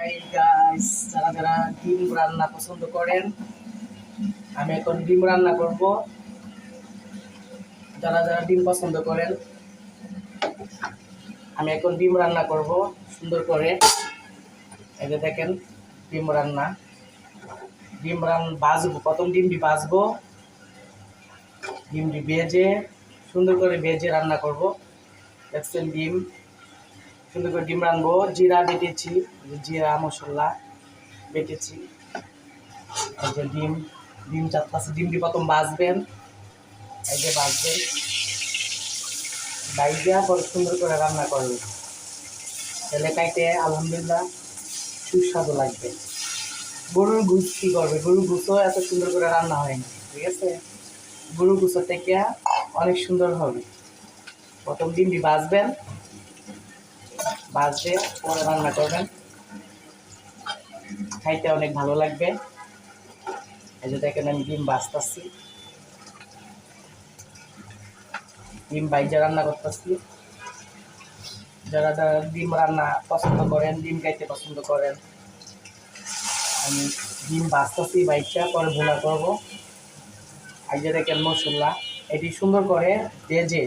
Hi guys, যারা যারা ডিম রান্না পছন্দ করেন, আমি এখন ডিম রান্না করব। যারা যারা ডিম পছন্দ করেন, আমি এখন ডিম রান্না করব সুন্দর করে। এই যে দেখেন ডিম রান্না, ভাজবো। প্রথম ডিমটি ভাজবো, ডিমটি ভেজে সুন্দর করে ভেজে রান্না করব। দেখছেন ডিম সুন্দর করে ডিম রানবো। জিরা বেটেছি, জিরা মশলা বেটেছি। এই যে ডিম চারপাশে ডিমটি প্রথম ভাজবেন, এই যে ভাজবেন, ভাইজা পরে সুন্দর করে রান্না করবেন। তাহলে খাইতে আলহামদুলিল্লাহ সুস্বাদু লাগবে। গরুর গুছ কী করবে, গরুর গুছও এত সুন্দর করে রান্না হয় না, ঠিক আছে? গরুর গুছর থেকে অনেক সুন্দর হবে। প্রথম ডিমটি ভাজবেন, ভাজতে পরে রান্না করবেন, খাইতে অনেক ভালো লাগবে। এই যে দেখেন আমি ডিম ভাজতেছি, ডিম ভাইজা রান্না করতেছি। যারা যারা ডিম রান্না পছন্দ করেন, ডিম খাইতে পছন্দ করেন, আমি ডিম ভাজতেছি, ভাইজা পরে ভুনা করব। এই যে দেখেন মশলা, এটি সুন্দর করে ভেজে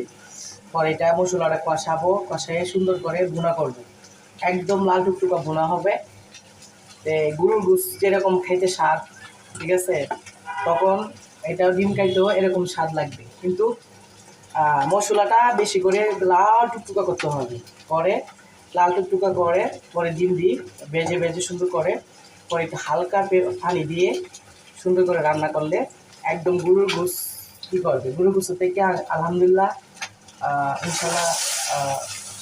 পরে এটা মশলাটা কষাবো, কষাই সুন্দর করে ভুনা করব। একদম লাল টুকটুকা ভুনা হবে। গরুর গোশ যেরকম খাইতে স্বাদ, ঠিক আছে, তখন এটা ডিম খাইতেও এরকম স্বাদ লাগবে। কিন্তু মশলাটা বেশি করে লাল টুকটুকা করতে হবে। পরে লাল টুকটুকা করে পরে ডিম দিই, ভেজে ভেজে সুন্দর করে পরে একটু হালকা পানি দিয়ে সুন্দর করে রান্না করলে একদম গরুর গোশ কী করবে, গরুর গোশ থেকে আলহামদুলিল্লাহ ইনশাল্লাহ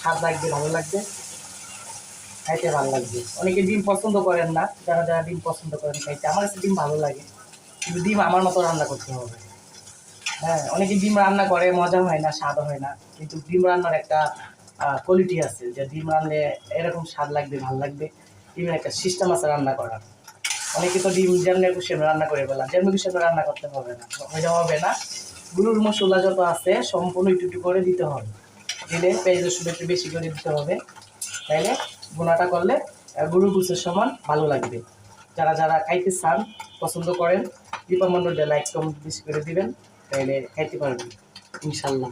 স্বাদ লাগবে, ভালো লাগবে, খাইতে ভালো লাগবে। অনেকে ডিম পছন্দ করেন না, যারা যারা ডিম পছন্দ করেন খাইতে, আমার কাছে ডিম ভালো লাগে, কিন্তু ডিম আমার মতো রান্না করতে হবে। হ্যাঁ, অনেকে ডিম রান্না করে মজা হয় না, স্বাদ হয় না, কিন্তু ডিম রান্নার একটা কোয়ালিটি আছে, যে ডিম রান্নলে এরকম স্বাদ লাগবে, ভালো লাগবে। ডিমের একটা সিস্টেম আছে রান্না করার। অনেকে তো ডিম যেমনি খুশি রান্না করে ফেলা, যেমনি খুশি রান্না করতে হবে না, হবে না। গরুর মশলা যত আছে সম্পূর্ণ একটু একটু করে দিতে হবে, দিলে পেঁয়াজ রসুন একটু বেশি করে দিতে হবে। তাইলে বোনাটা করলে গরুর গোশের সমান ভালো লাগবে। যারা যারা খাইতে চান, পছন্দ করেন, দীপা মণ্ডলটা লাইক কমেন্ট বেশি করে দিবেন, তাইলে খাইতে পারবেন ইনশাল্লাহ।